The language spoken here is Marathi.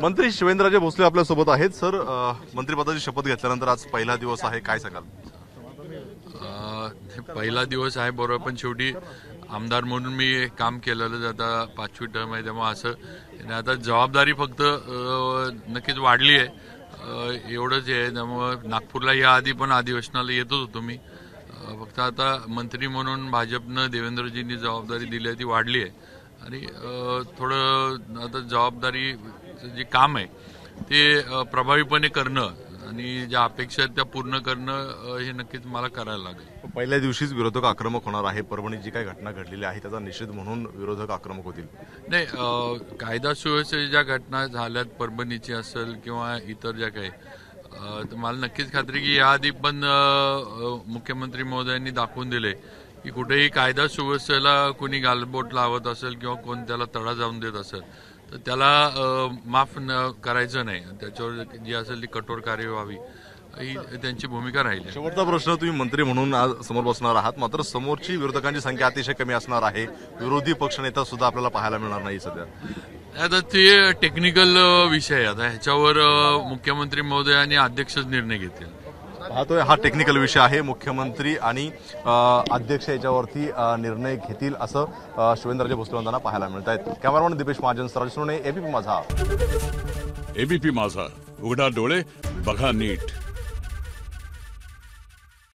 मंत्री शिवेंद्रराजे भोसले आपल्या सोबत आहेत। सर, मंत्रिपदाची शपथ घेतल्यानंतर आज पहिला दिवस आहे, काय सांगाल? पहिला दिवस आहे बरोबर, पण शेवटी आमदार म्हणून मी काम केलेलं आता 5वी टर्म आहे, त्यामुळे असं आणि आता जबाबदारी फक्त नक्कीच वाढली आहे, एवढंच आहे। त्यामुळे नागपूरला याआधी पण अधिवेशनाला येतच होतो मी, फक्त आता मंत्री म्हणून भाजपनं देवेंद्रजींनी जबाबदारी दिली आहे ती वाढली आहे आणि थोडं आता जबाबदारी जे काम आहे ते प्रभावीपणे करणं आणि ज्या अपेक्षा आहेत त्या पूर्ण करणं हे नक्कीच मला करायला लागेल। पहिल्या दिवशीच विरोधक आक्रमक होणार आहे, परभणीत जी काही घटना घडलेली आहे त्याचा निषेध म्हणून विरोधक आक्रमक होतील? नाही, कायदा सुव्यवस्थेच्या ज्या घटना झाल्यात परभणीची असेल किंवा इतर ज्या काही, तर मला नक्कीच खात्री की याआधी पण मुख्यमंत्री महोदयांनी दाखवून दिले की कुठेही कायदा सुव्यवस्थेला कोणी गालबोट लावत असेल किंवा कोण त्याला तडा जाऊन देत असेल तर त्याला माफ करायचं नाही, त्याच्यावर जी असेल ती कठोर कार्यवाही व्हावी ही त्यांची भूमिका राहील। शेवटचा प्रश्न, तुम्ही मंत्री म्हणून आज समोर बसणार आहात, मात्र समोरची विरोधकांची संख्या अतिशय कमी असणार आहे, विरोधी पक्षनेता सुद्धा आपल्याला पाहायला मिळणार नाही सध्या। आता ते टेक्निकल विषय आहे, आता ह्याच्यावर मुख्यमंत्री महोदय आणि अध्यक्षच निर्णय घेतील। पाहतोय हा टेक्निकल विषय आहे, मुख्यमंत्री आणि अध्यक्ष याच्यावरती निर्णय घेतील असं शिवेंद्रराजे भोसले यांना पाहायला मिळत आहेत। कॅमेरामॅन दीपेश महाजन, सरळ सुने, एबीपी माझा। एबीपी माझा, उघडा डोळे बघा नीट।